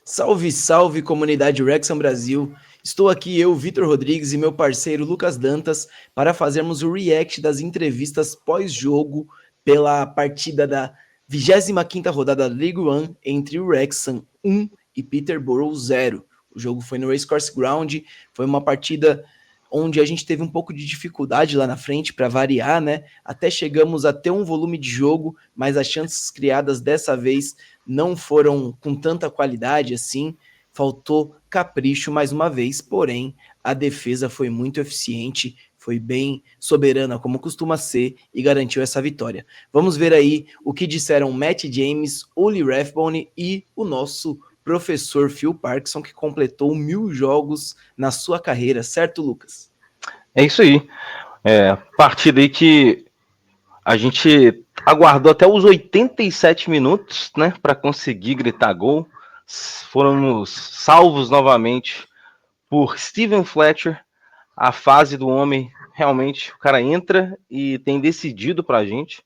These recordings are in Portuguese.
Salve, salve, comunidade Wrexham Brasil. Estou aqui eu, Vitor Rodrigues e meu parceiro Lucas Dantas para fazermos o react das entrevistas pós-jogo pela partida da 25ª rodada da League One entre o Wrexham 1 e Peterborough 0. O jogo foi no Racecourse Ground, foi uma partida onde a gente teve um pouco de dificuldade lá na frente para variar, né? Até chegamos a ter um volume de jogo, mas as chances criadas dessa vez não foram com tanta qualidade assim, faltou capricho mais uma vez, porém a defesa foi muito eficiente, foi bem soberana como costuma ser e garantiu essa vitória. Vamos ver aí o que disseram Matt James, Oli Rathbone e o nosso professor Phil Parkinson, que completou 1000 jogos na sua carreira, certo, Lucas? É isso aí. Partida aí que a gente aguardou até os 87 minutos, né, para conseguir gritar gol. Fomos salvos novamente por Steven Fletcher. A fase do homem, realmente, o cara entra e tem decidido pra gente.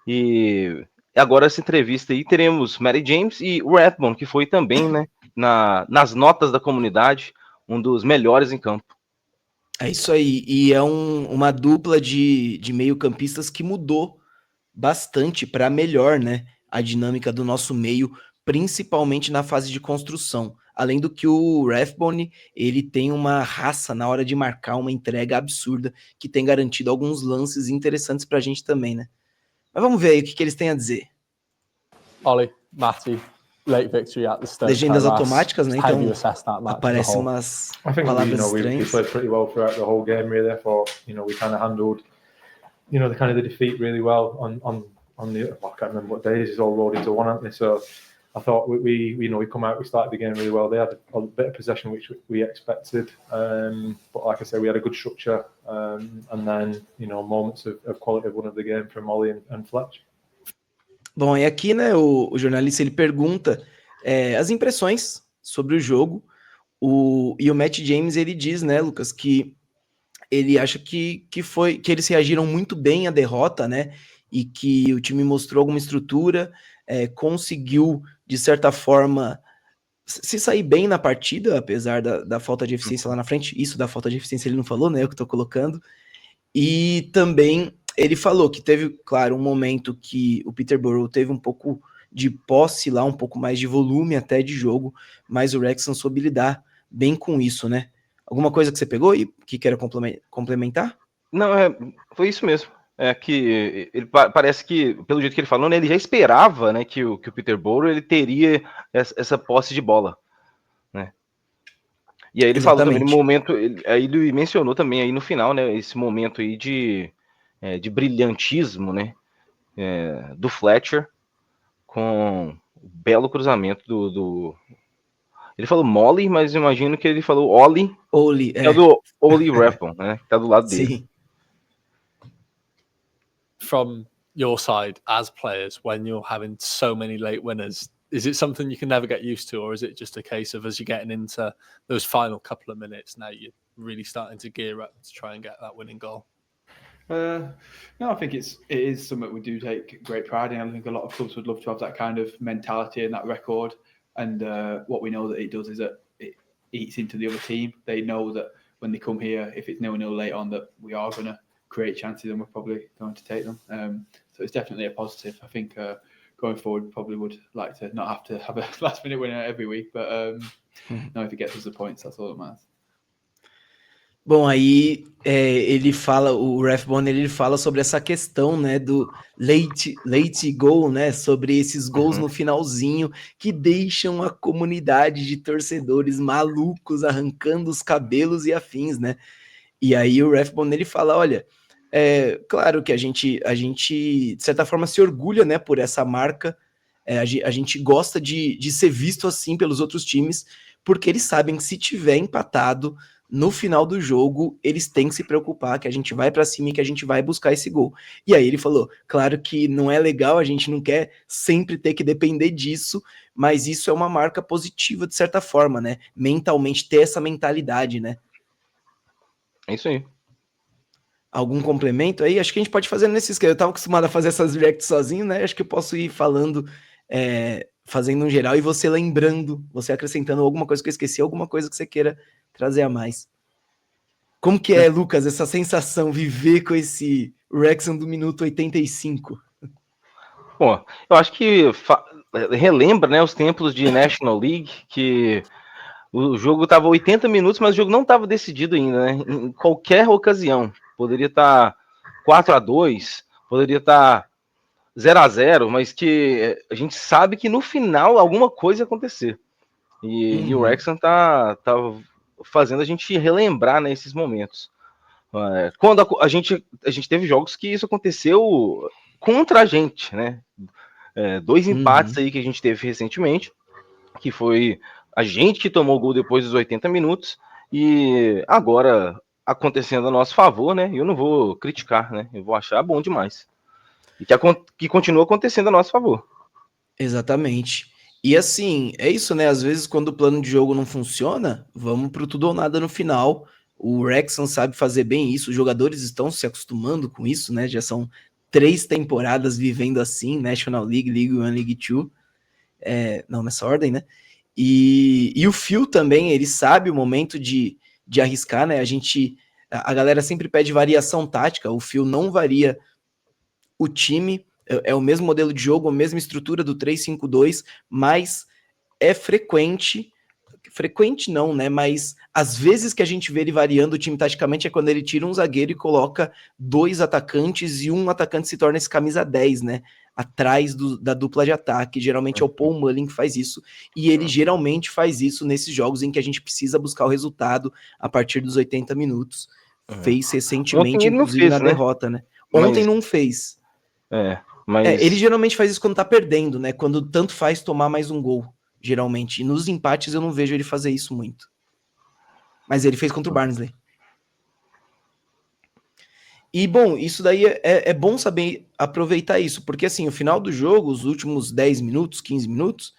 E agora essa entrevista aí teremos Mary James e o Rathbone, que foi também, né, nas notas da comunidade, um dos melhores em campo. É isso aí, e é uma dupla de meio-campistas que mudou bastante para melhor, né? A dinâmica do nosso meio, principalmente na fase de construção. Além do que o Rathbone, ele tem uma raça na hora de marcar uma entrega absurda, que tem garantido alguns lances interessantes para a gente também, né? Mas vamos ver aí o que eles têm a dizer. Ollie, Matty, late victory at the Stoke Legendas Terrace. automáticas, né? How do you Então assess that match aparecem as a whole? umas I think palavras we estranhas. played pretty well throughout the whole game. Really, I thought we kind of handled the defeat really well on the I can't remember what day this is all rolled into one, aren't they? So I thought we come out, we started the game really well. They had a bit of possession which we expected, but like I said, we had a good structure, and then moments of quality of one of the game from Ollie and Fletch. Bom, e aqui, né, o jornalista ele pergunta as impressões sobre o jogo, e o Matt James ele diz, né, Lucas, que ele acha que eles reagiram muito bem à derrota, né, e que o time mostrou alguma estrutura, conseguiu, de certa forma, se sair bem na partida, apesar da falta de eficiência lá na frente. Isso da falta de eficiência ele não falou, né, eu que tô colocando. E também ele falou que teve, claro, um momento que o Peterborough teve um pouco de posse lá, um pouco mais de volume até de jogo, mas o Wrexham soube lidar bem com isso, né? Alguma coisa que você pegou e que queira complementar? Não, foi isso mesmo. É que ele parece que, pelo jeito que ele falou, né, ele já esperava, né, que o Peterborough ele teria essa posse de bola, né? E aí ele falou também no momento, aí ele mencionou também aí no final, né, esse momento aí de brilhantismo, né, do Fletcher com o belo cruzamento do ele falou Molly, mas imagino que ele falou Oli, que é do Oli Rathbone, né, que tá do lado dele. Sim. From your side as players, when you're having so many late winners, is it something you can never get used to, or is it just a case of as you're getting into those final couple of minutes, now you're really starting to gear up to try and get that winning goal? No, I think it is something we do take great pride in. I think a lot of clubs would love to have that kind of mentality and that record. And what we know that it does is that it eats into the other team. They know that when they come here, if it's 0-0 late on, that we are going to create chances and we're probably going to take them. So it's definitely a positive. I think going forward, probably would like to not have to have a last-minute winner every week, but no, if it gets us the points, that's all that matters. Bom, aí ele fala, o Rathbone, ele fala sobre essa questão, né, do late goal, né, sobre esses gols no finalzinho que deixam a comunidade de torcedores malucos, arrancando os cabelos e afins, né? E aí o Rathbone, ele fala, olha, claro que a gente, de certa forma, se orgulha, né, por essa marca, a gente gosta de ser visto assim pelos outros times, porque eles sabem que se tiver empatado, no final do jogo, eles têm que se preocupar que a gente vai para cima e que a gente vai buscar esse gol. E aí ele falou, claro que não é legal, a gente não quer sempre ter que depender disso, mas isso é uma marca positiva de certa forma, né? Mentalmente, ter essa mentalidade, né? É isso aí. Algum complemento aí? Acho que a gente pode fazer nesse esquema. Eu estava acostumado a fazer essas reacts sozinho, né? Acho que eu posso ir falando fazendo um geral e você lembrando, você acrescentando alguma coisa que eu esqueci, alguma coisa que você queira trazer a mais. Como que é, Lucas, essa sensação, viver com esse Wrexham do minuto 85? Bom, eu acho que relembra, né, os tempos de National League, que o jogo estava 80 minutos, mas o jogo não estava decidido ainda, né? Em qualquer ocasião. Poderia estar 4-2, poderia estar 0-0, mas que a gente sabe que no final alguma coisa ia acontecer. E o Wrexham tá fazendo a gente relembrar, né, esses momentos. Quando a gente teve jogos que isso aconteceu contra a gente, né? 2 empates aí que a gente teve recentemente, que foi a gente que tomou o gol depois dos 80 minutos, e agora acontecendo a nosso favor, né? Eu não vou criticar, né? Eu vou achar bom demais. E que continua acontecendo a nosso favor. Exatamente. E assim, é isso, né? Às vezes, quando o plano de jogo não funciona, vamos pro tudo ou nada no final. O Wrexham sabe fazer bem isso, os jogadores estão se acostumando com isso, né? Já são 3 temporadas vivendo assim, National League, League One, League Two. Não nessa ordem, né? E o Phil também, ele sabe o momento de arriscar, né? A galera sempre pede variação tática, o Phil não varia o time, é o mesmo modelo de jogo, a mesma estrutura do 3-5-2, mas é frequente não, né? Mas às vezes que a gente vê ele variando o time taticamente é quando ele tira um zagueiro e coloca 2 atacantes e um atacante se torna esse camisa 10, né? Atrás da dupla de ataque. Geralmente é o Paul Mullin que faz isso, e ele geralmente faz isso nesses jogos em que a gente precisa buscar o resultado a partir dos 80 minutos. Fez recentemente, inclusive na derrota, né? Ontem não fez. Mas ele geralmente faz isso quando tá perdendo, né? Quando tanto faz tomar mais um gol, geralmente. E nos empates eu não vejo ele fazer isso muito. Mas ele fez contra o Barnsley. E, bom, isso daí é bom saber aproveitar isso, porque, assim, o final do jogo, os últimos 10 minutos, 15 minutos,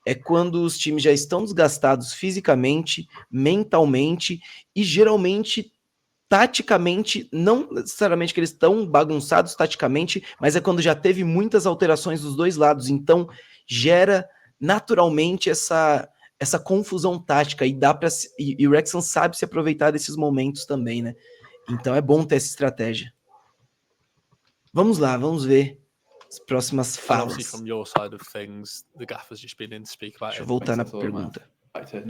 é quando os times já estão desgastados fisicamente, mentalmente e, geralmente, taticamente, não necessariamente que eles estão bagunçados taticamente, mas é quando já teve muitas alterações dos dois lados, então gera naturalmente essa confusão tática e e o Wrexham sabe se aproveitar desses momentos também, né? Então é bom ter essa estratégia. Vamos lá, vamos ver as próximas falas. Obviously, from your side of things, the gaffer's just been in to speak about Deixa eu it. voltar na pergunta.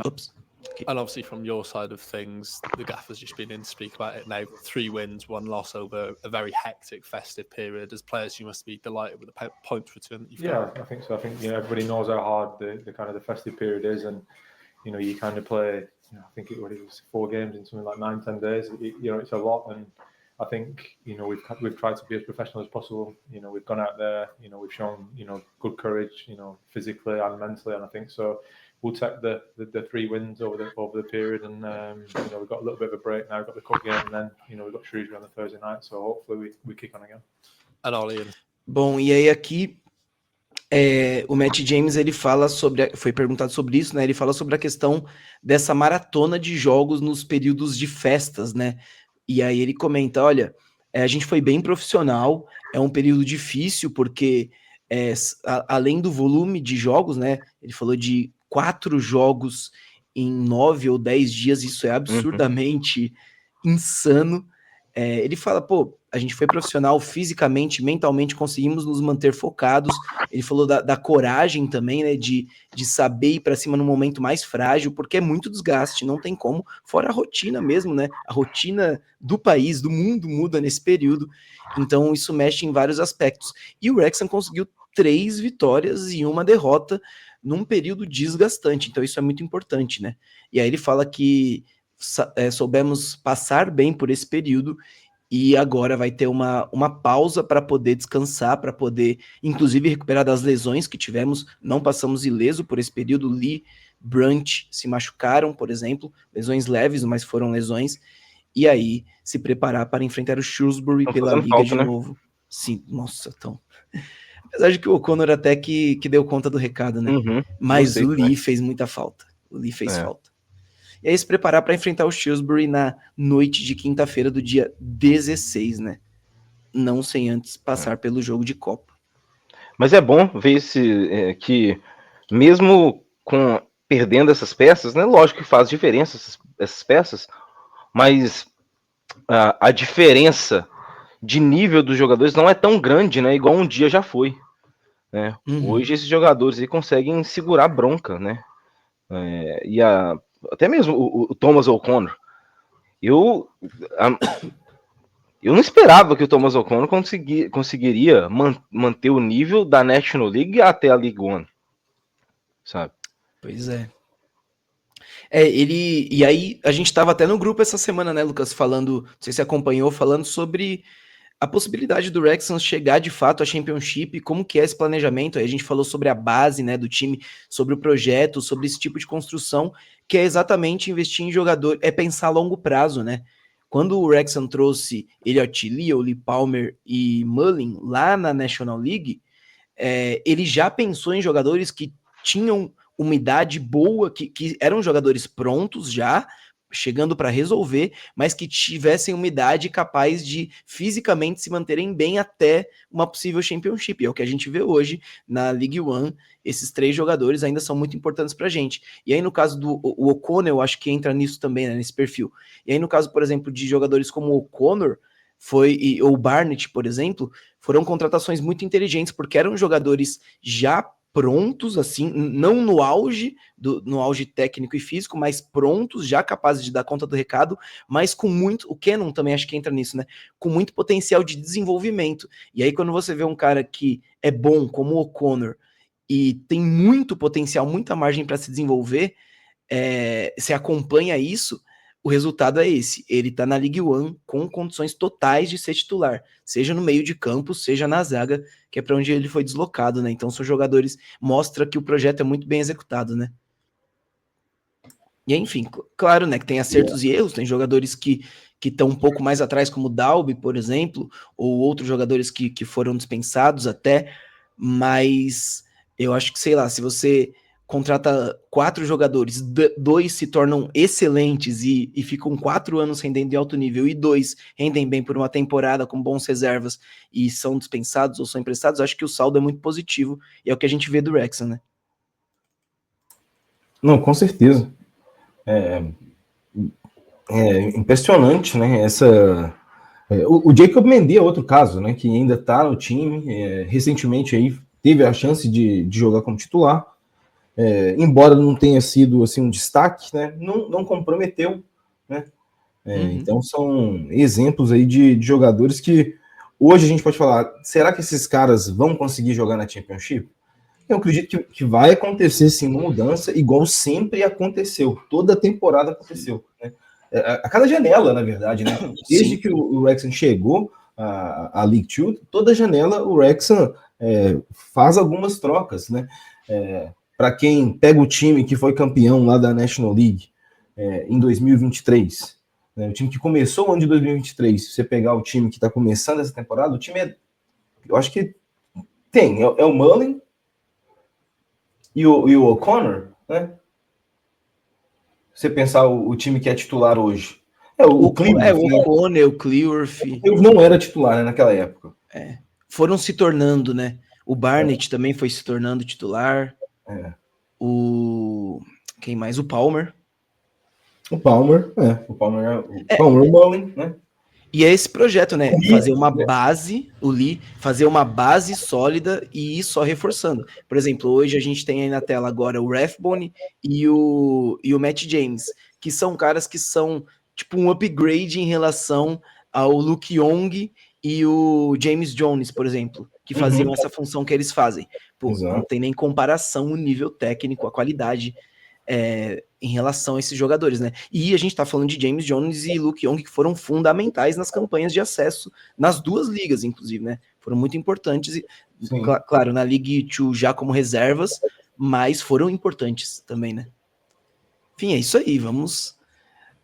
Oops. Okay. And obviously, from your side of things, the gaffer's just been in to speak about it now. 3 wins, 1 loss over a very hectic festive period. As players, you must be delighted with the points return that you've got. I think so. I think everybody knows how hard the kind of the festive period is, and you kind of play. I think it was 4 games in something like 9-10 days. It's a lot, and I think we've tried to be as professional as possible. We've gone out there. We've shown good courage. Physically and mentally, and I think so. We'll take the 3 wins over the period, and we've got a little bit of a break now. We've got the cup game, and then we've got Shrewsbury on the Thursday night. So hopefully we kick on again. And Ollie. Bom, e aí aqui o Matt James ele fala foi perguntado sobre isso, né? Ele fala sobre a questão dessa maratona de jogos nos períodos de festas, né? E aí ele comenta, olha, a gente foi bem profissional, é um período difícil porque além do volume de jogos, né? Ele falou de 4 jogos em 9 ou 10 dias, isso é absurdamente insano. Ele fala, a gente foi profissional fisicamente, mentalmente, conseguimos nos manter focados. Ele falou da coragem também, né, de saber ir para cima no momento mais frágil, porque é muito desgaste, não tem como, fora a rotina mesmo, né, a rotina do país, do mundo muda nesse período, então isso mexe em vários aspectos. E o Wrexham conseguiu 3 vitórias e 1 derrota num período desgastante, então isso é muito importante, né. E aí ele fala que soubemos passar bem por esse período e agora vai ter uma pausa para poder descansar, para poder, inclusive, recuperar das lesões que tivemos. Não passamos ileso por esse período. Lee, Brunt se machucaram, por exemplo, lesões leves, mas foram lesões. E aí, se preparar para enfrentar o Shrewsbury pela Liga falta, de novo. Sim, nossa, então... Apesar de que o O'Connor até que deu conta do recado, né? Mas o Lee fez muita falta. O Lee fez falta. E aí se preparar para enfrentar o Shrewsbury na noite de quinta-feira do dia 16, né? Não sem antes passar pelo jogo de Copa. Mas é bom ver que mesmo com perdendo essas peças, né? Lógico que faz diferença essas peças, mas a diferença de nível dos jogadores não é tão grande, né? Igual um dia já foi, né? Hoje esses jogadores aí conseguem segurar a bronca, né? Até mesmo o Thomas O'Connor. Eu não esperava que o Thomas O'Connor conseguiria manter o nível da National League até a League One, sabe? Pois é. E aí a gente tava até no grupo essa semana, né, Lucas, falando, não sei se acompanhou, falando sobre a possibilidade do Wrexham chegar de fato à Championship, como que é esse planejamento. Aí a gente falou sobre a base, né, do time, sobre o projeto, sobre esse tipo de construção, que é exatamente investir em jogador, é pensar a longo prazo, né? Quando o Wrexham trouxe Elliot Lee, Lee Palmer e Mullin lá na National League, ele já pensou em jogadores que tinham uma idade boa, que eram jogadores prontos já, chegando para resolver, mas que tivessem uma idade capaz de fisicamente se manterem bem até uma possível Championship. É o que a gente vê hoje na League One. Esses 3 jogadores ainda são muito importantes para a gente. E aí, no caso do O'Connor, eu acho que entra nisso também, né, nesse perfil. E aí, no caso, por exemplo, de jogadores como o O'Connor, ou o Barnett, por exemplo, foram contratações muito inteligentes, porque eram jogadores já prontos, assim, não no auge técnico e físico, mas prontos, já capazes de dar conta do recado, mas com muito, o Cannon também acho que entra nisso, né, com muito potencial de desenvolvimento. E aí quando você vê um cara que é bom, como o O'Connor, e tem muito potencial, muita margem para se desenvolver, você acompanha isso, o resultado é esse. Ele tá na League One com condições totais de ser titular, seja no meio de campo, seja na zaga, que é para onde ele foi deslocado, né? Então são jogadores, mostra que o projeto é muito bem executado, né? E enfim, claro, né, que tem acertos e erros, tem jogadores que estão um pouco mais atrás, como o Dalby, por exemplo, ou outros jogadores que foram dispensados até, mas eu acho que, sei lá, se você contrata 4 jogadores, 2 se tornam excelentes e ficam 4 anos rendendo em alto nível, e 2 rendem bem por uma temporada com bons reservas e são dispensados ou são emprestados, acho que o saldo é muito positivo, e é o que a gente vê do Wrexham, né? Não, com certeza. Impressionante, né? O Jacob Mendy é outro caso, né? Que ainda está no time. Recentemente aí teve a chance de jogar como titular. Embora não tenha sido assim um destaque, né? Não comprometeu, né? Então são exemplos aí de jogadores que hoje a gente pode falar, será que esses caras vão conseguir jogar na Championship? Eu acredito que vai acontecer sim uma mudança, igual sempre aconteceu. Toda temporada aconteceu, né? A cada janela, na verdade, né? Desde que o Wrexham chegou à League Two, toda janela o Wrexham faz algumas trocas, né? Para quem pega o time que foi campeão lá da National League em 2023, né? O time que começou o ano de 2023, se você pegar o time que está começando essa temporada, o time eu acho que tem, é o Mullin, e o O'Connor, né? Você pensar o time que é titular hoje. O Cleworth, o O'Connor, o Cleworth. Ele não era titular, né, naquela época. Foram se tornando, né? O Barnett também foi se tornando titular. Quem mais? O Palmer. O Palmer, o Palmer, o Mullin, né? E é esse projeto, né? Fazer uma base, o Lee, fazer uma base sólida e ir só reforçando. Por exemplo, hoje a gente tem aí na tela agora o Rathbone e o Matt James, que são caras que são tipo um upgrade em relação ao Luke Young e o James Jones, por exemplo, que faziam essa função que eles fazem. Pô, não tem nem comparação o nível técnico, a qualidade em relação a esses jogadores, né? E a gente tá falando de James Jones e Luke Young, que foram fundamentais nas campanhas de acesso, nas 2 ligas, inclusive, né? Foram muito importantes, e, claro, na League 2 já como reservas, mas foram importantes também, né? Enfim, é isso aí, vamos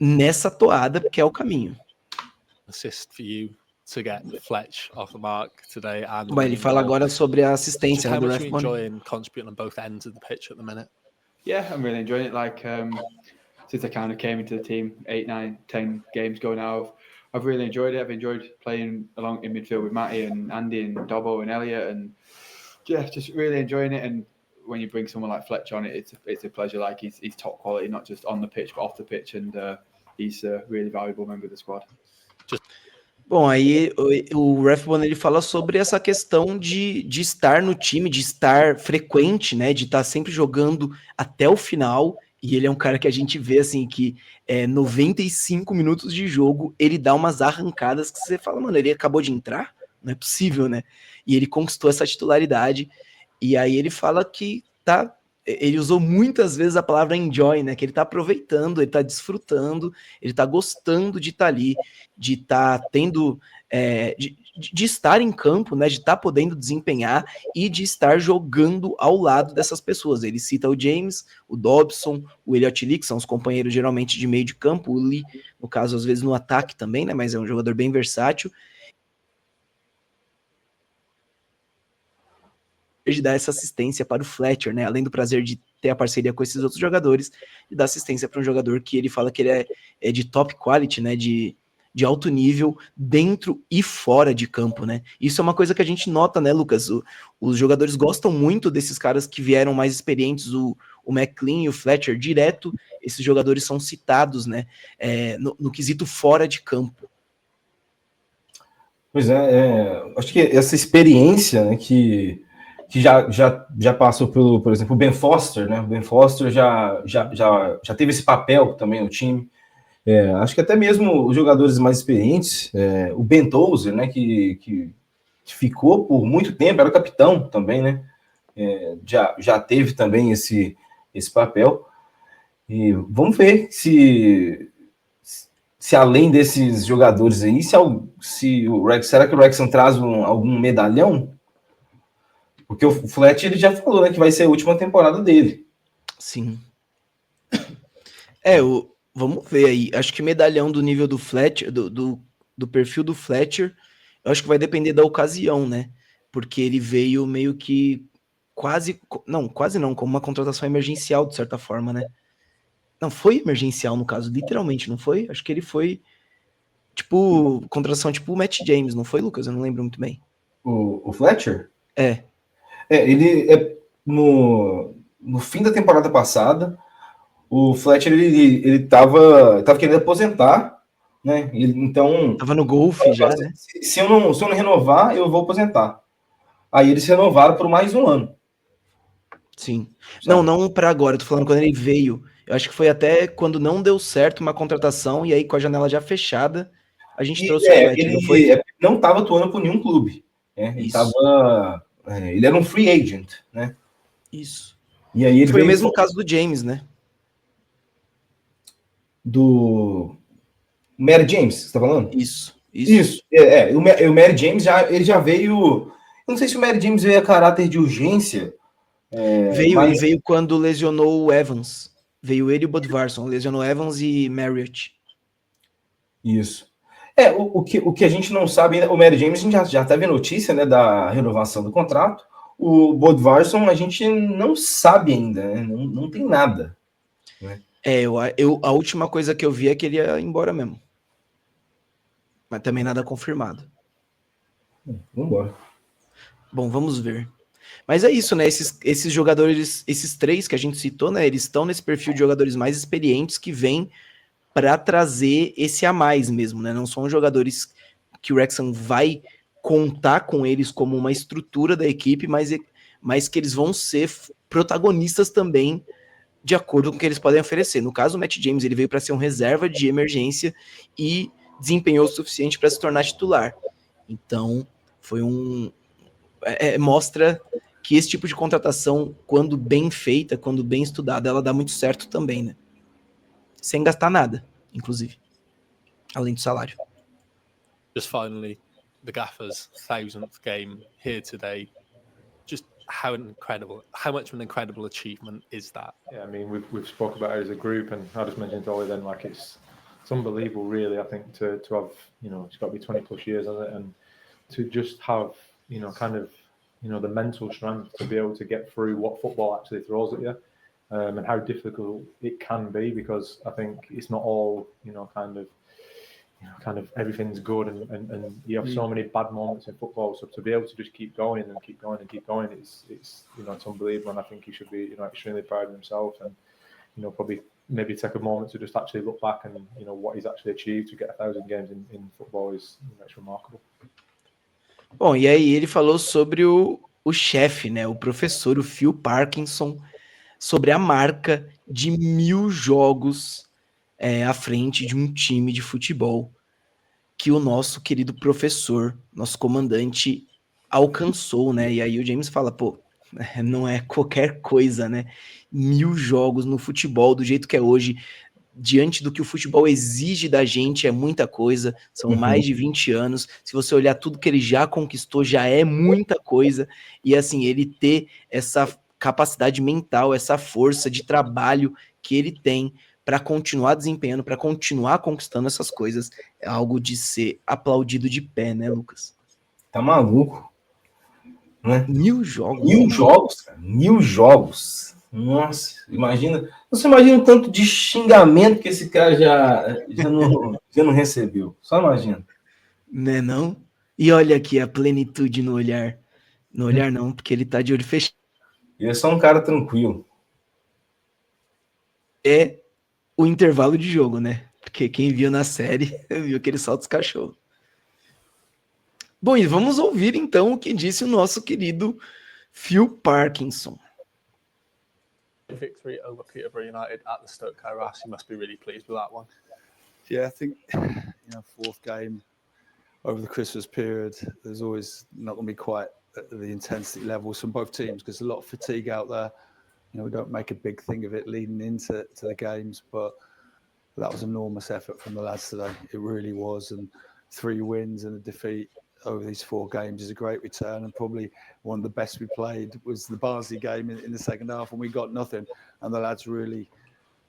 nessa toada, porque é o caminho. Assist for you to get Fletch off the mark today. And Ele fala agora sobre a assistência, né, do Rathbone. Enjoying contributing on both ends of the pitch at the minute. Yeah, I'm really enjoying it. Like since I kind of came into the team, 8, 9, 10 games ago now, I've really enjoyed it. I've enjoyed playing along in midfield with Matty and Andy and Dobbo and Elliot, and yeah, just really enjoying it. And when you bring someone like Fletcher on it, it's a pleasure. Like he's top quality, not just on the pitch but off the pitch, and he's a really valuable member of the squad. Bom, aí o Rathbone ele fala sobre essa questão de estar no time, de estar frequente, né, de estar sempre jogando até o final, e ele é um cara que a gente vê, assim, que 95 minutos de jogo, ele dá umas arrancadas que você fala, mano, ele acabou de entrar? Não é possível, né? E ele conquistou essa titularidade, e aí ele fala que ele usou muitas vezes a palavra enjoy, né? Que ele tá aproveitando, ele tá desfrutando, ele tá gostando de estar ali, de estar tendo, de estar em campo, né? De estar podendo desempenhar e de estar jogando ao lado dessas pessoas. Ele cita o James, o Dobson, o Elliot Lee, que são os companheiros geralmente de meio de campo, o Lee, no caso, às vezes no ataque também, né? Mas é um jogador bem versátil. De dar essa assistência para o Fletcher, né? Além do prazer de ter a parceria com esses outros jogadores, de dar assistência para um jogador que ele fala que ele é de top quality, né? De alto nível dentro e fora de campo, né? Isso é uma coisa que a gente nota, né, Lucas? Os jogadores gostam muito desses caras que vieram mais experientes, o McLean e o Fletcher, direto, esses jogadores são citados, né? No quesito fora de campo. Pois acho que essa experiência, né, que já passou pelo, por exemplo, o Ben Foster, né? O Ben Foster já teve esse papel também no time. Acho que até mesmo os jogadores mais experientes, o Ben Tozer, né? Que ficou por muito tempo, era capitão também, né? Já teve também esse papel. E vamos ver se além desses jogadores aí, será que o Wrexham traz algum medalhão? Porque o Fletcher ele já falou, né, que vai ser a última temporada dele. Sim. Vamos ver aí. Acho que medalhão do nível do Fletcher, do perfil do Fletcher, eu acho que vai depender da ocasião, né? Porque ele veio meio que quase não, como uma contratação emergencial, de certa forma, né? Não, foi emergencial no caso, literalmente, não foi? Acho que ele foi, tipo, contratação tipo o Matt James, não foi, Lucas? Eu não lembro muito bem. O Fletcher? Ele no fim da temporada passada, o Fletcher ele tava querendo aposentar, né? Então tava no golfe já, né? Se eu não renovar, eu vou aposentar. Aí eles renovaram por mais um ano. Sim. Sabe? Não para agora, eu tô falando quando ele veio. Eu acho que foi até quando não deu certo uma contratação, e aí com a janela já fechada, a gente trouxe o Fletcher, não foi? Não estava atuando por nenhum clube. Ele ele era um free agent, né? Isso. E aí ele foi o mesmo caso do James, né? Do Mary James, você tá falando? Isso. O Mary James ele já veio. Eu não sei se o Mary James veio a caráter de urgência. Ele veio quando lesionou o Evans. Veio ele e o Budvarsson. Lesionou Evans e Marriott. Isso. O que a gente não sabe ainda, o Mary James a gente já teve notícia, né, da renovação do contrato. O Budvarsson a gente não sabe ainda, né? Não tem nada. Né? A última coisa que eu vi é que ele ia embora mesmo. Mas também nada confirmado. Vamos embora. Bom, vamos ver. Mas é isso, né? Esses jogadores, esses três que a gente citou, né? Eles estão nesse perfil de jogadores mais experientes que vêm para trazer esse a mais mesmo, né? Não são jogadores que o Wrexham vai contar com eles como uma estrutura da equipe, mas que eles vão ser protagonistas também de acordo com o que eles podem oferecer. No caso, o Matt James ele veio para ser um reserva de emergência e desempenhou o suficiente para se tornar titular. Então, foi mostra que esse tipo de contratação, quando bem feita, quando bem estudada, ela dá muito certo também, né? Sem gastar nada, inclusive. Além do salário. Just finally, the Gaffer's 1000th game here today. Just how much of an incredible achievement is that? Yeah, I mean, we've spoke about it as a group, and I just mentioned to Ollie then, like it's unbelievable, really. I think to have, it's got to be 20 plus years, hasn't it? And to just have, kind of, the mental strength to be able to get through what football actually throws at you, and how difficult it can be, because I think it's not all, kind of, kind of everything's good, and you have so many bad moments in football. So to be able to just keep going and keep going and keep going, it's it's unbelievable. And I think he should be extremely proud of himself, and probably maybe take a moment to just actually look back and what he's actually achieved to get 1,000 games in football is it's remarkable. Bom, e aí ele falou sobre o chefe, né, o professor, o Phil Parkinson, sobre a marca de 1.000 jogos à frente de um time de futebol que o nosso querido professor, nosso comandante, alcançou, né? E aí o James fala, pô, não é qualquer coisa, né? 1.000 jogos no futebol do jeito que é hoje, diante do que o futebol exige da gente, é muita coisa, são mais de 20 anos, se você olhar tudo que ele já conquistou, já é muita coisa, e assim, ele ter essa capacidade mental, essa força de trabalho que ele tem para continuar desempenhando, para continuar conquistando essas coisas, é algo de ser aplaudido de pé, né, Lucas? Tá maluco, né? 1.000 jogos. 1.000 jogos, cara. 1.000 jogos. Nossa, imagina. Você imagina o tanto de xingamento que esse cara já não recebeu. Só imagina. Né, não? E olha aqui a plenitude no olhar. No olhar não, porque ele tá de olho fechado. Ele é só um cara tranquilo. É o intervalo de jogo, né? Porque quem viu na série viu que ele solta os cachorros. Bom, e vamos ouvir então o que disse o nosso querido Phil Parkinson. Victory over Peterborough United at the Stoke Kairos. You must be really pleased with that one. Yeah, I think fourth game over the Christmas period. There's always not going to be quite at the intensity levels from both teams because there's a lot of fatigue out there. We don't make a big thing of it leading into the games, but that was enormous effort from the lads today. It really was, and 3 wins and a defeat over these 4 games is a great return, and probably one of the best we played was the Barnsley game in the second half when we got nothing, and the lads really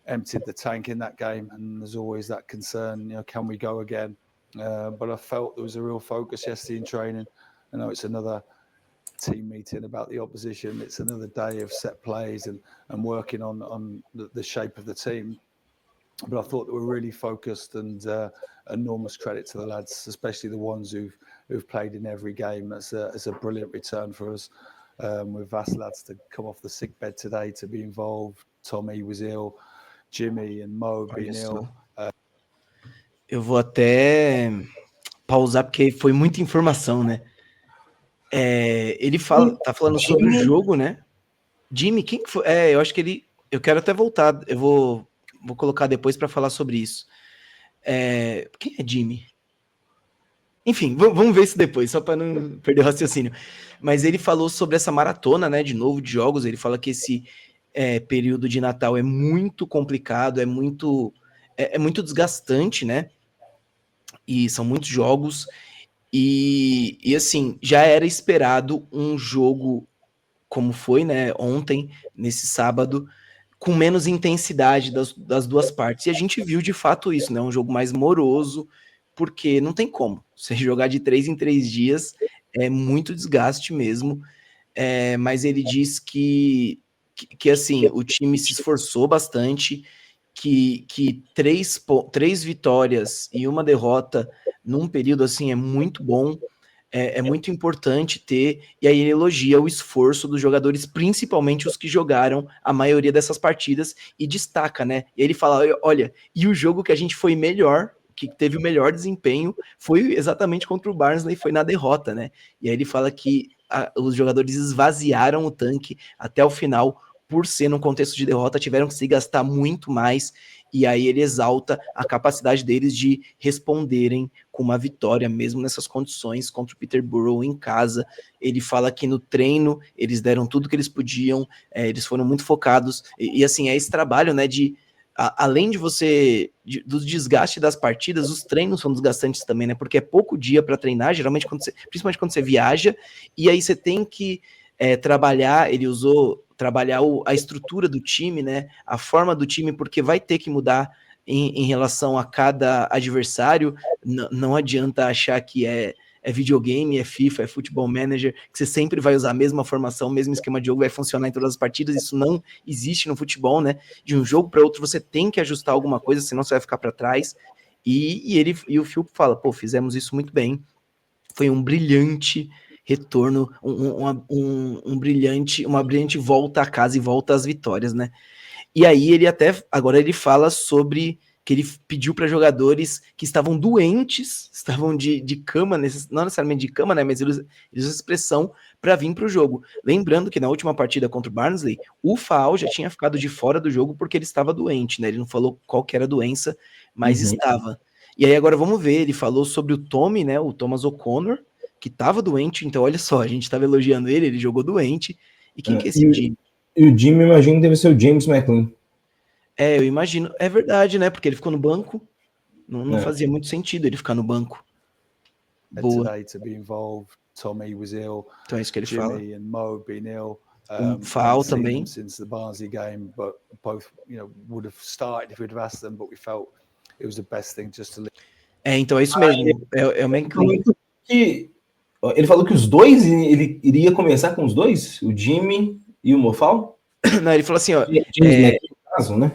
emptied the tank in that game, and there's always that concern, can we go again? But I felt there was a real focus yesterday in training. I know it's another team meeting about the opposition. It's another day of set plays and working on the shape of the team. But I thought they were really focused, and enormous credit to the lads, especially the ones who've played in every game. It's a brilliant return for us. We've asked lads to come off the sick bed today to be involved. Tommy was ill, Jimmy and Mo being ill. Eu vou até pausar porque foi muita informação, né? Ele tá falando sobre o jogo, né? Jimmy, quem que foi? Eu acho que eu quero até voltar, eu vou colocar depois para falar sobre isso. Quem é Jimmy? Enfim, vamos ver isso depois, só para não perder o raciocínio. Mas ele falou sobre essa maratona, né, de novo, de jogos. Ele fala que esse período de Natal é muito complicado, é muito desgastante, né? E são muitos jogos. E assim, já era esperado um jogo como foi, né, ontem, nesse sábado, com menos intensidade das duas partes. E a gente viu de fato isso, né, um jogo mais moroso, porque não tem como. Você jogar de 3 em 3 dias é muito desgaste mesmo. Mas ele diz que assim, o time se esforçou bastante, que 3 vitórias e 1 derrota num período assim é muito bom, é muito importante ter, e aí ele elogia o esforço dos jogadores, principalmente os que jogaram a maioria dessas partidas, e destaca, né? E ele fala, olha, e o jogo que a gente foi melhor, que teve o melhor desempenho, foi exatamente contra o Barnsley, foi na derrota, né? E aí ele fala que os jogadores esvaziaram o tanque até o final, por ser num contexto de derrota, tiveram que se gastar muito mais, e aí ele exalta a capacidade deles de responderem com uma vitória, mesmo nessas condições, contra o Peterborough em casa. Ele fala que no treino eles deram tudo que eles podiam, eles foram muito focados, e assim, esse trabalho, né, além do desgaste das partidas, os treinos são desgastantes também, né, porque é pouco dia para treinar, geralmente, principalmente quando você viaja, e aí você tem que trabalhar, ele usou trabalhar a estrutura do time, né, a forma do time, porque vai ter que mudar em relação a cada adversário. Não adianta achar que é videogame, é FIFA, é Football Manager, que você sempre vai usar a mesma formação, o mesmo esquema de jogo, vai funcionar em todas as partidas. Isso não existe no futebol, né? De um jogo para outro você tem que ajustar alguma coisa, senão você vai ficar para trás. E o Phil fala, pô, fizemos isso muito bem, foi um brilhante retorno, uma brilhante volta a casa e volta às vitórias, né? E aí agora ele fala sobre que ele pediu para jogadores que estavam doentes, estavam de cama, não necessariamente de cama, né, mas eles usam expressão para vir para o jogo. Lembrando que na última partida contra o Barnsley, o Faal já tinha ficado de fora do jogo porque ele estava doente, né? Ele não falou qual que era a doença, mas estava. E aí agora vamos ver, ele falou sobre o Tommy, né, o Thomas O'Connor, que estava doente, então olha só, a gente estava elogiando ele jogou doente. E quem que é esse Jimmy? E o Jimmy, eu imagino, deve ser o James McLean. Eu imagino. É verdade, né? Porque ele ficou no banco. Não fazia muito sentido ele ficar no banco. Boa. Today to be involved, Tommy was ill. Então é isso que ele fala. Jimmy and Mo being ill. Faal também. Since the Barnsley game, but both, would have started if we'd have asked them, but we felt it was the best thing just to leave. Então é isso mesmo. É o McLean. Ele falou que os dois, ele iria começar com os dois? O Jimmy e o Mofal? Não, ele falou assim, ó. Caso, né?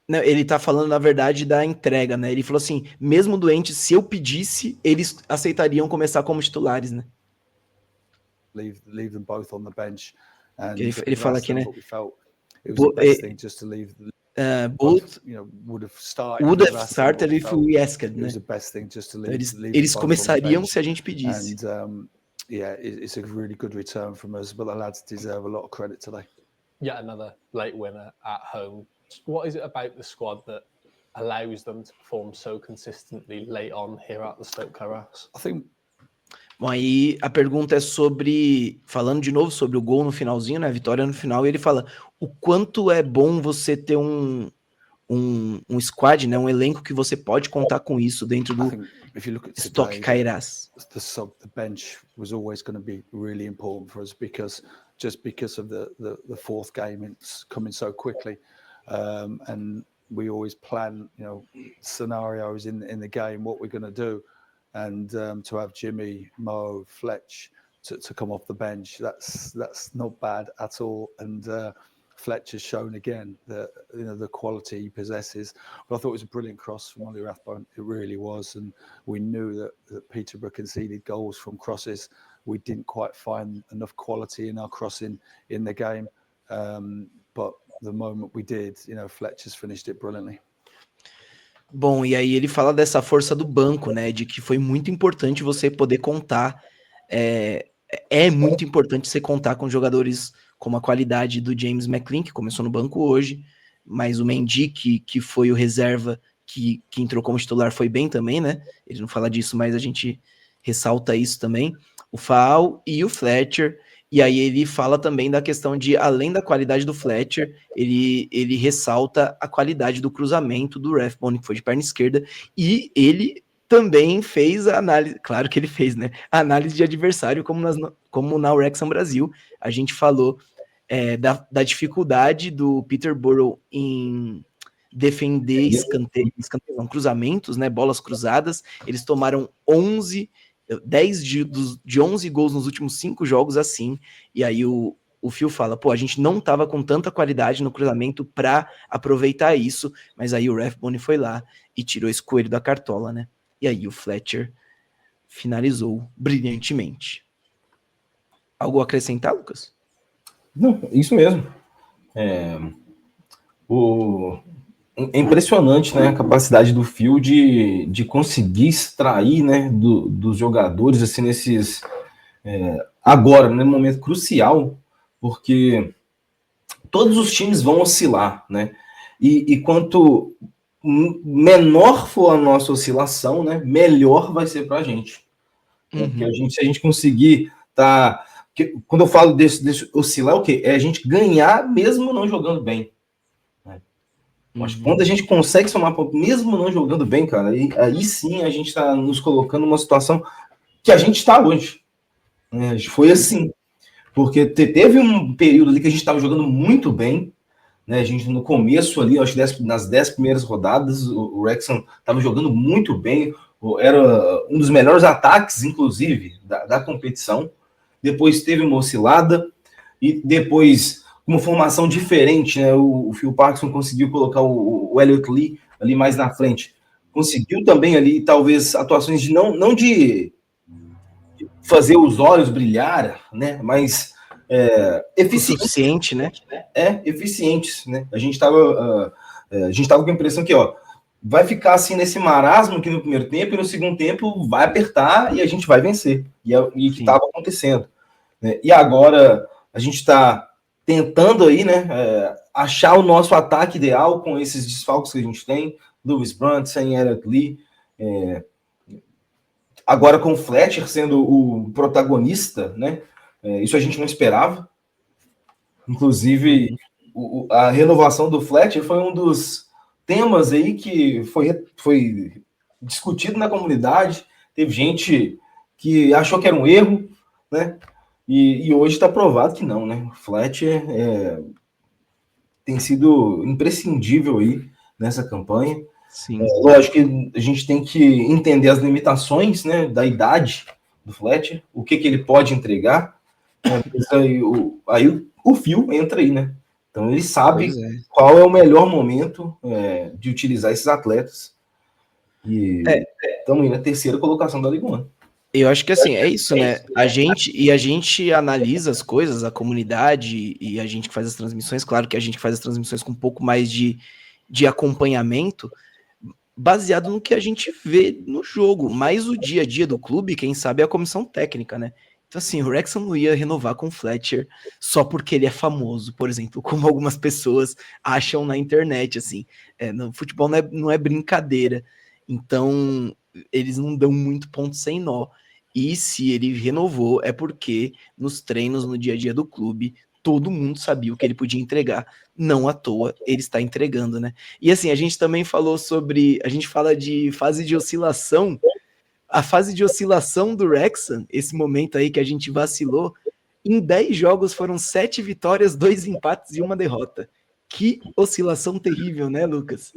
Não, ele tá falando, na verdade, da entrega, né? Ele falou assim, mesmo doente, se eu pedisse, eles aceitariam começar como titulares, né? Leave them both on the bench. And ele fala aqui, né? Both would have started if we asked, né? Eles começariam se a gente pedisse. And it's a really good return from us, but the lads deserve a lot of credit today. Yet another late winner at home. What is it about the squad that allows them to perform so consistently late on here at the Stoke Carras? I think. Bom, aí a pergunta é falando de novo sobre o gol no finalzinho, né? A vitória no final, e ele fala o quanto é bom você ter um squad, né? Um elenco que você pode contar com isso dentro do Stoke Carras. The bench was always going to be really important for us because of the fourth game, it's coming so quickly, and we always plan, scenarios in the game, what we're going to do, and to have Jimmy, Mo, Fletch to come off the bench, that's not bad at all, and Fletch has shown again that the quality he possesses. But I thought it was a brilliant cross from Ollie Rathbone. It really was, and we knew that Peterborough conceded goals from crosses. We didn't quite find enough quality in our crossing in the game, but the moment we did, Fletcher's finished it brilliantly. Bom, e aí ele fala dessa força do banco, né? De que foi muito importante você poder contar. É muito importante você contar com jogadores como a qualidade do James McLean, que começou no banco hoje, mas o Mendy, que foi o reserva, que entrou como titular, foi bem também, né? Ele não fala disso, mas a gente ressalta isso também. O Faal e o Fletcher. E aí ele fala também da questão de, além da qualidade do Fletcher, ele ressalta a qualidade do cruzamento do Rathbone, que foi de perna esquerda, e ele também fez a análise, claro que ele fez, né? A análise de adversário, como na Wrexham Brasil. A gente falou da dificuldade do Peterborough em defender cruzamentos, né? Bolas cruzadas. Eles tomaram 10 de 11 gols nos últimos 5 jogos assim, e aí o Phil fala, a gente não tava com tanta qualidade no cruzamento para aproveitar isso, mas aí o Rathbone foi lá e tirou esse coelho da cartola, né? E aí o Fletcher finalizou brilhantemente. Algo a acrescentar, Lucas? Não, isso mesmo. É impressionante, né, a capacidade do Phil de conseguir extrair, né, dos jogadores assim nesses agora, no momento crucial, porque todos os times vão oscilar, né? E quanto menor for a nossa oscilação, né, melhor vai ser para a gente. Porque se a gente conseguir quando eu falo desse oscilar, o quê? É a gente ganhar mesmo não jogando bem. Mas quando a gente consegue somar ponto, mesmo não jogando bem, cara, aí sim a gente está nos colocando numa situação que a gente está hoje. Foi assim. Porque teve um período ali que a gente estava jogando muito bem, né? A gente no começo ali, acho que nas 10 primeiras rodadas, o Wrexham estava jogando muito bem, era um dos melhores ataques, inclusive, da competição. Depois teve uma oscilada, e depois uma formação diferente, né? O Phil Parkinson conseguiu colocar o Elliot Lee ali mais na frente. conseguiu também ali, talvez, atuações de não de fazer os olhos brilhar, né? Mas O suficiente, né? Eficientes, né? A gente tava com a impressão que, ó, vai ficar assim nesse marasmo aqui no primeiro tempo e no segundo tempo vai apertar e a gente vai vencer. E que estava acontecendo. Né? E agora a gente está tentando aí, né, achar o nosso ataque ideal com esses desfalques que a gente tem. Lewis Brunt, sem Elliott Lee. Agora com o Fletcher sendo o protagonista, né? Isso a gente não esperava. Inclusive, a renovação do Fletcher foi um dos temas aí que foi discutido na comunidade. Teve gente que achou que era um erro, né? E hoje está provado que não, né? O Fletcher tem sido imprescindível aí nessa campanha. Sim. Lógico que a gente tem que entender as limitações, né, da idade do Fletcher, o que ele pode entregar. Aí o Phil entra aí, né? Então ele sabe qual é o melhor momento de utilizar esses atletas. E estamos aí na terceira colocação da Liga 1. Eu acho que assim, é isso, né? A gente analisa as coisas, a comunidade e a gente que faz as transmissões, claro que a gente faz as transmissões com um pouco mais de acompanhamento, baseado no que a gente vê no jogo, mas o dia a dia do clube, quem sabe é a comissão técnica, né? Então assim, o Wrexham não ia renovar com o Fletcher só porque ele é famoso, por exemplo, como algumas pessoas acham na internet, assim. No futebol não é brincadeira, então eles não dão muito ponto sem nó. E se ele renovou, é porque nos treinos, no dia a dia do clube, todo mundo sabia o que ele podia entregar. Não à toa, ele está entregando, né? E assim, a gente também falou sobre... A gente fala de fase de oscilação. A fase de oscilação do Wrexham, esse momento aí que a gente vacilou, em 10 jogos foram 7 vitórias, 2 empates e 1 derrota. Que oscilação terrível, né, Lucas?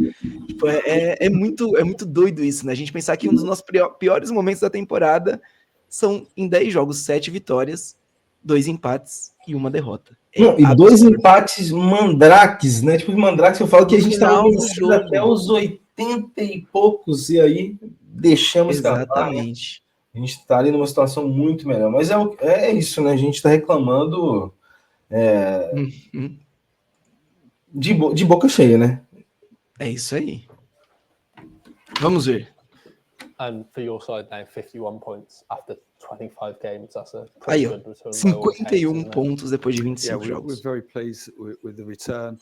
Tipo, é muito doido isso, né? A gente pensar que um dos nossos piores momentos da temporada são em 10 jogos, 7 vitórias, 2 empates e 1 derrota. E 2 empates mandrakes, né? Tipo, mandrakes eu falo que a gente estava vencendo até os 80 e poucos, e aí deixamos exatamente. Escapar, né? A gente está ali numa situação muito melhor. Mas é isso, né? A gente está reclamando de boca cheia, né? É isso aí. Vamos ver. And for your side now, 51 points after 25 games. That's a aí, good return. 51 pontos depois de 25 jogos. We're very pleased with the return.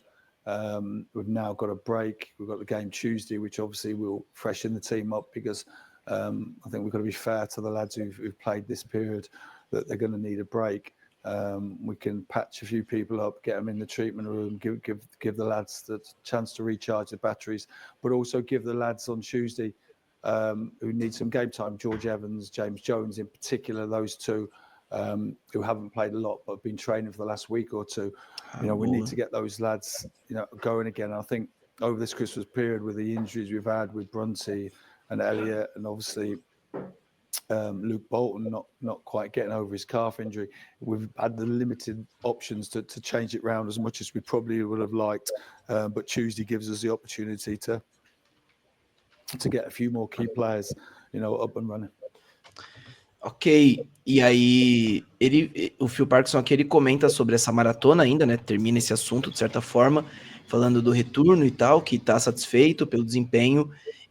We've now got a break. We've got the game Tuesday, which obviously will freshen the team up because I think we've got to be fair to the lads who've played this period that they're going to need a break. We can patch a few people up, get them in the treatment room, give the lads the chance to recharge the batteries, but also give the lads on Tuesday who need some game time, George Evans, James Jones in particular, those two who haven't played a lot but have been training for the last week or two. We need to get those lads, going again. I think over this Christmas period with the injuries we've had with Brunty and Elliott and obviously Luke Bolton not quite getting over his calf injury, we've had the limited options to change it round as much as we probably would have liked. But Tuesday gives us the opportunity to get a few more key players, up and running. Ok, e aí o Phil Parkinson aqui, ele comenta sobre essa maratona ainda, né, termina esse assunto de certa forma, falando do retorno e tal, que tá satisfeito pelo desempenho,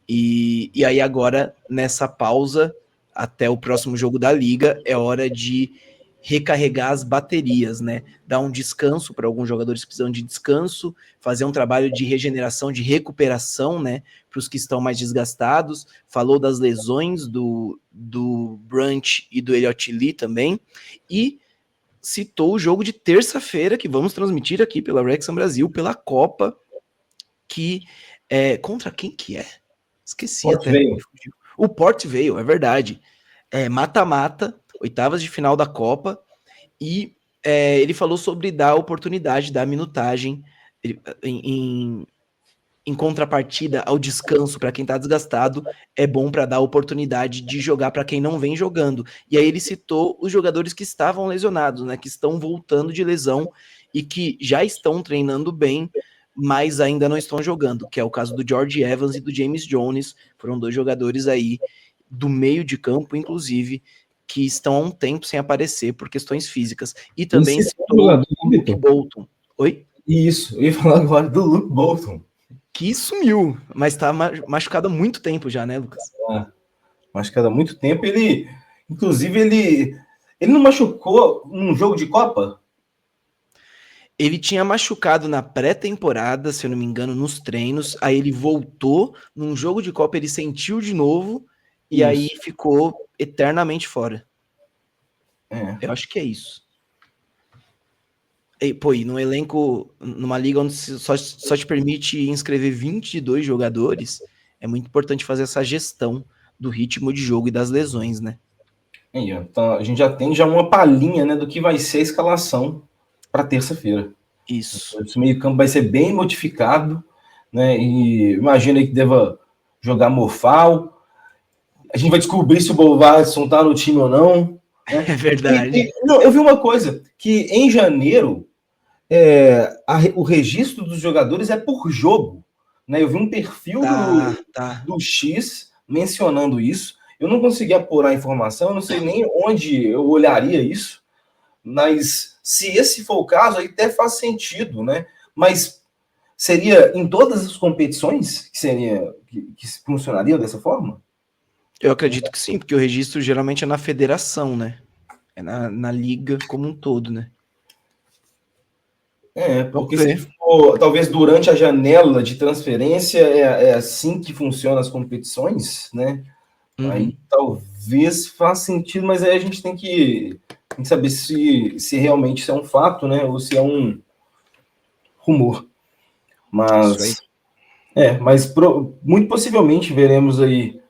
e aí agora, nessa pausa, até o próximo jogo da Liga, é hora de recarregar as baterias, né, dar um descanso para alguns jogadores que precisam de descanso, fazer um trabalho de regeneração, de recuperação, né, para os que estão mais desgastados. Falou das lesões do Brunt e do Elliott Lee também, e citou o jogo de terça-feira, que vamos transmitir aqui pela Wrexham Brasil, pela Copa, que contra quem que é? Esqueci Port até. Vale. O Port Vale, é verdade. Mata-mata, oitavas de final da Copa, e ele falou sobre dar oportunidade, dar minutagem em contrapartida ao descanso para quem está desgastado, é bom para dar oportunidade de jogar para quem não vem jogando. E aí ele citou os jogadores que estavam lesionados, né, que estão voltando de lesão e que já estão treinando bem, mas ainda não estão jogando, que é o caso do George Evans e do James Jones. Foram 2 jogadores aí do meio de campo, inclusive, que estão há um tempo sem aparecer por questões físicas. E também Esse citou jogador, o Luke Vitor. Bolton. Oi? Isso, eu ia falar agora do Luke Bolton. Que sumiu, mas tá machucado há muito tempo já, né, Lucas? Machucado há muito tempo. Inclusive, ele não machucou num jogo de Copa? Ele tinha machucado na pré-temporada, se eu não me engano, nos treinos. Aí ele voltou num jogo de Copa, ele sentiu de novo e aí ficou eternamente fora. Eu acho que é isso. E no elenco, numa liga onde só te permite inscrever 22 jogadores, é muito importante fazer essa gestão do ritmo de jogo e das lesões, né? Então, a gente já tem uma palhinha, né, do que vai ser a escalação para terça-feira. Isso. Esse meio-campo vai ser bem modificado, né? E imagina que deva jogar Mofal. A gente vai descobrir se o Bovason tá no time ou não. Né? É verdade. Não, eu vi uma coisa, que em janeiro o registro dos jogadores é por jogo. Né? Eu vi um perfil do X mencionando isso. Eu não consegui apurar a informação, eu não sei nem onde eu olharia isso, mas se esse for o caso, aí até faz sentido, né? Mas seria em todas as competições que funcionaria dessa forma? Eu acredito que sim, porque o registro geralmente é na federação, né? É na liga como um todo, né? Porque se for, talvez durante a janela de transferência é assim que funcionam as competições, né? Aí talvez faça sentido, mas aí a gente tem que saber se realmente isso é um fato, né? Ou se é um rumor. Mas muito possivelmente veremos aí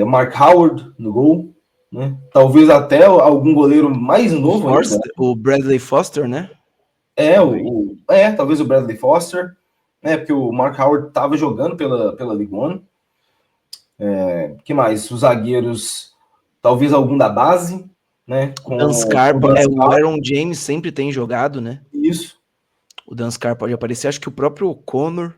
Mark Howard no gol, né? Talvez até algum goleiro mais novo. O Bradley Foster, né? Talvez o Bradley Foster, né? Porque o Mark Howard estava jogando pela League One. Que mais? Os zagueiros, talvez algum da base, né? O Dan Scarpa, o Aaron James sempre tem jogado, né? Isso. O Dan Scarpa pode aparecer, acho que o próprio O'Connor,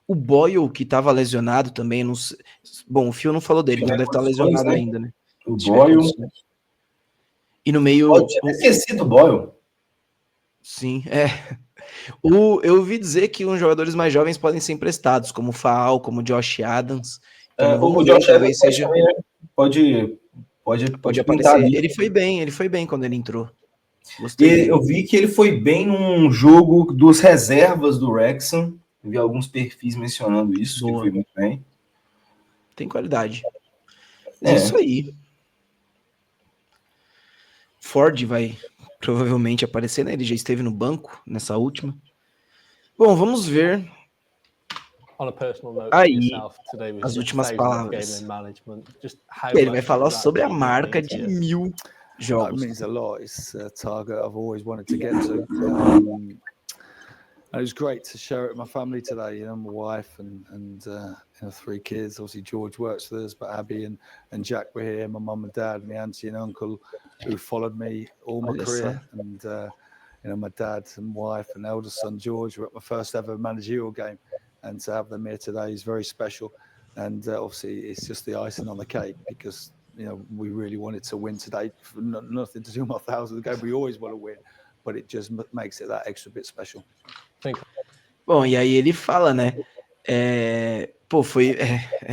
o Boyle, que estava lesionado também, não sei. Bom, o Phil não falou dele, então deve estar lesionado ainda, né? O Boyle. E no meio... Pode ter esquecido o Boyle. Sim, eu ouvi dizer que uns jogadores mais jovens podem ser emprestados, como o Faal, como o Josh Adams. Então, o Josh Adams pode aparecer. Ali. Ele foi bem quando ele entrou. Eu vi que ele foi bem num jogo dos reservas do Wrexham. Eu vi alguns perfis mencionando isso, que ele foi muito bem. Tem qualidade. Isso aí. Ford vai provavelmente aparecer, né? Ele já esteve no banco nessa última. Bom, vamos ver. Aí, as últimas palavras. Ele vai falar sobre a marca de 1000 jogos. That means a lot. It's a target I've always wanted to get to. And it was great to share it with my family today. You know, my wife and 3 kids. Obviously, George works with us, but Abby and Jack were here. My mum and dad, my auntie and uncle, who followed me all my career. And my dad and wife and eldest son George were at my first ever managerial game, and to have them here today is very special. And obviously, it's just the icing on the cake because we really wanted to win today. Nothing to do with my 1000th game. We always want to win, but it just makes it that extra bit special. Bom, e aí ele fala, né? Foi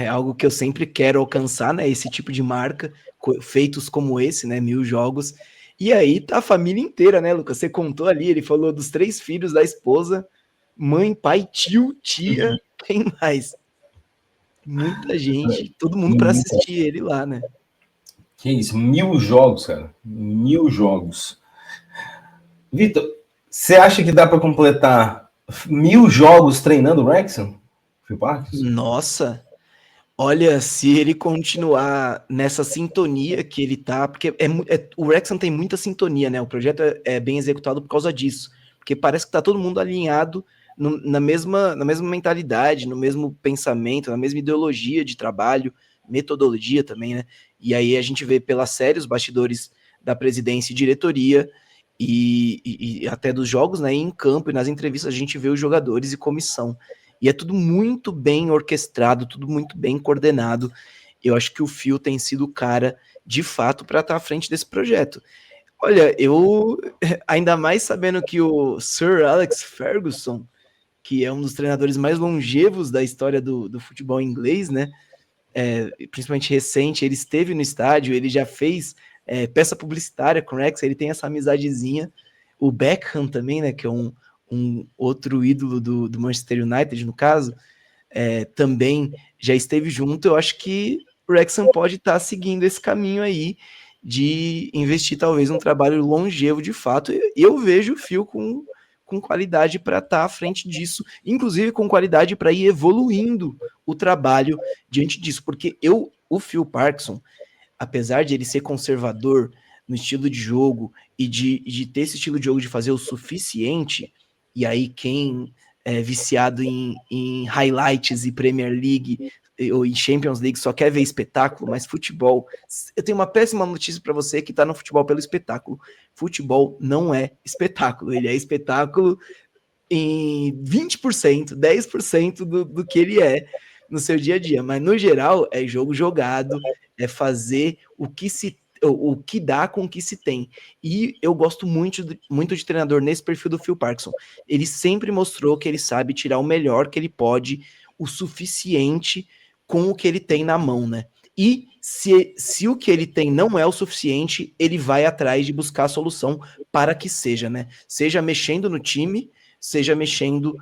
algo que eu sempre quero alcançar, né? Esse tipo de marca, feitos como esse, né? 1000 jogos. E aí tá a família inteira, né, Lucas? Você contou ali, ele falou dos 3 filhos da esposa, mãe, pai, tio, tia, quem mais? Muita gente, todo mundo para assistir ele lá, né? Que isso, 1000 jogos, cara. 1000 jogos. Vitor, você acha que dá para completar 1000 jogos treinando o Wrexham? Nossa, olha, se ele continuar nessa sintonia que ele tá, porque o Wrexham tem muita sintonia, né? O projeto é bem executado por causa disso, porque parece que tá todo mundo alinhado na mesma mentalidade, no mesmo pensamento, na mesma ideologia de trabalho, metodologia também, né? E aí a gente vê pela série os bastidores da presidência e diretoria, e até dos jogos, né, em campo e nas entrevistas a gente vê os jogadores e comissão. E é tudo muito bem orquestrado, tudo muito bem coordenado. Eu acho que o Phil tem sido o cara, de fato, para estar à frente desse projeto. Olha, eu, ainda mais sabendo que o Sir Alex Ferguson, que é um dos treinadores mais longevos da história do futebol inglês, né, principalmente recente, ele esteve no estádio, ele já fez peça publicitária com o Rex, ele tem essa amizadezinha. O Beckham também, né, que é um outro ídolo do Manchester United, no caso, também já esteve junto. Eu acho que o Wrexham pode estar seguindo esse caminho aí de investir talvez um trabalho longevo de fato. Eu vejo o Phil com qualidade para estar à frente disso, inclusive com qualidade para ir evoluindo o trabalho diante disso, porque o Phil Parkinson, apesar de ele ser conservador no estilo de jogo e de ter esse estilo de jogo de fazer o suficiente, e aí quem é viciado em highlights e Premier League ou em Champions League só quer ver espetáculo, mas futebol, eu tenho uma péssima notícia para você que tá no futebol pelo espetáculo. Futebol não é espetáculo, ele é espetáculo em 20%, 10% do que ele é no seu dia a dia, mas no geral é jogo jogado, é fazer o que dá com o que se tem. E eu gosto muito de treinador nesse perfil do Phil Parkinson. Ele sempre mostrou que ele sabe tirar o melhor que ele pode, o suficiente com o que ele tem na mão, né? E se o que ele tem não é o suficiente, ele vai atrás de buscar a solução para que seja, né? Seja mexendo no time, seja mexendo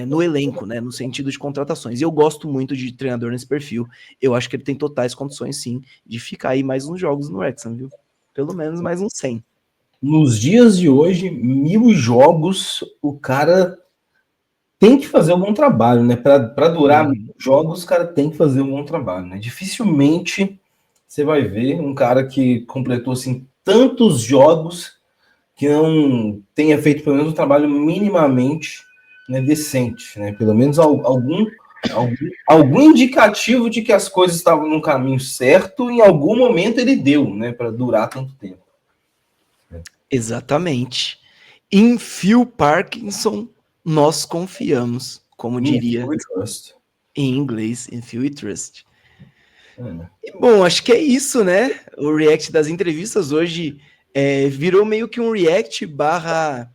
no elenco, né? No sentido de contratações. E eu gosto muito de treinador nesse perfil. Eu acho que ele tem totais condições, sim, de ficar aí mais uns jogos no Wrexham, viu? Pelo menos mais uns 100. Nos dias de hoje, 1000 jogos, o cara tem que fazer um bom trabalho, né? Para durar jogos, o cara tem que fazer um bom trabalho, né? Dificilmente você vai ver um cara que completou assim tantos jogos que não tenha feito pelo menos um trabalho minimamente, né, decente, né? Pelo menos algum indicativo de que as coisas estavam no caminho certo, em algum momento ele deu, né, para durar tanto tempo. Exatamente. Em Phil Parkinson, nós confiamos, como diria em inglês, in Phil we trust. E, bom, acho que é isso, né? O react das entrevistas hoje virou meio que um react barra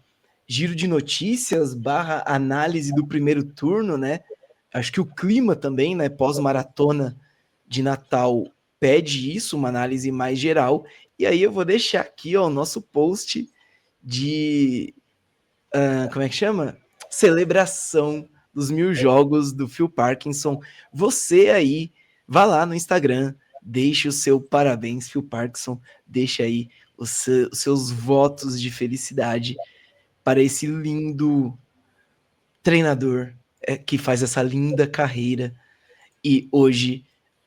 giro de notícias, barra análise do primeiro turno, né? Acho que o clima também, né, pós-maratona de Natal pede isso, uma análise mais geral. E aí eu vou deixar aqui, ó, o nosso post de como é que chama? Celebração dos 1000 jogos do Phil Parkinson. Você aí, vá lá no Instagram, deixe o seu parabéns, Phil Parkinson, deixe aí os seus votos de felicidade para esse lindo treinador que faz essa linda carreira. E hoje,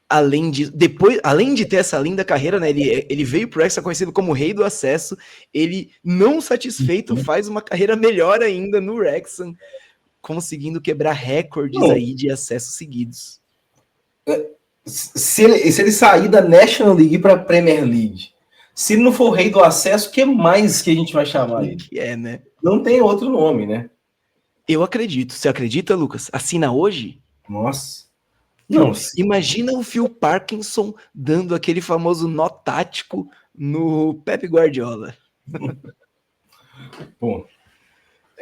além de ter essa linda carreira, né, ele veio pro Wrexham conhecido como Rei do Acesso. Ele, não satisfeito, faz uma carreira melhor ainda no Wrexham, conseguindo quebrar recordes aí de acessos seguidos. Se ele sair da National League para a Premier League, se ele não for Rei do Acesso, o que mais que a gente vai chamar ele? Que né? Não tem outro nome, né? Eu acredito. Você acredita, Lucas? Assina hoje? Nossa. Não, imagina o Phil Parkinson dando aquele famoso nó tático no Pep Guardiola. Bom,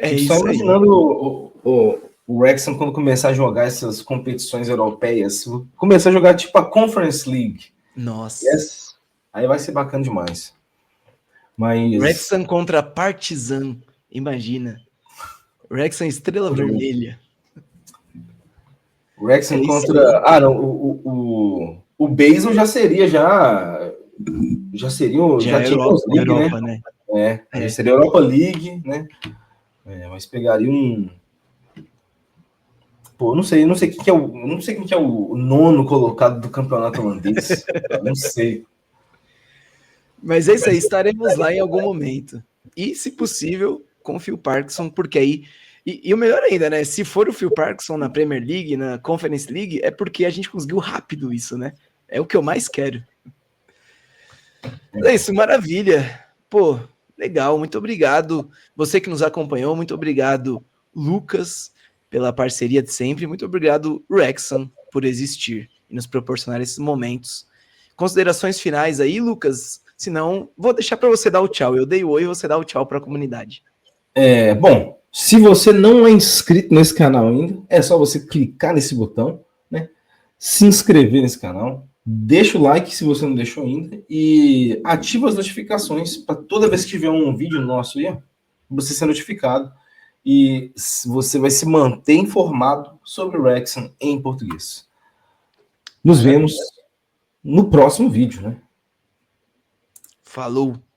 isso só imaginando o Wrexham quando começar a jogar essas competições europeias, começar a jogar tipo a Conference League. Nossa. Aí vai ser bacana demais. Mas Wrexham contra Partizan, imagina. Wrexham Estrela Vermelha. Wrexham contra... Ah, não, o Basel já seria já tinha Europa, né? Já seria Europa League, né? Mas pegaria um... Pô, não sei quem que é o nono colocado do campeonato holandês. Não sei. Mas é isso aí, estaremos lá em algum momento. E, se possível, com o Phil Parkinson, porque aí... E o melhor ainda, né? Se for o Phil Parkinson na Premier League, na Conference League, é porque a gente conseguiu rápido isso, né? É o que eu mais quero. É isso, maravilha. Pô, Legal, muito obrigado. Você que nos acompanhou, muito obrigado, Lucas, pela parceria de sempre. Muito obrigado, Wrexham, por existir e nos proporcionar esses momentos. Considerações finais aí, Lucas? Se não, vou deixar para você dar o tchau. Eu dei o oi e você dá o tchau para a comunidade. Bom, se você não é inscrito nesse canal ainda, é só você clicar nesse botão, né? Se inscrever nesse canal, deixa o like se você não deixou ainda e ativa as notificações para toda vez que tiver um vídeo nosso aí, você ser notificado e você vai se manter informado sobre o Wrexham em português. Nos vemos no próximo vídeo, né? Falou!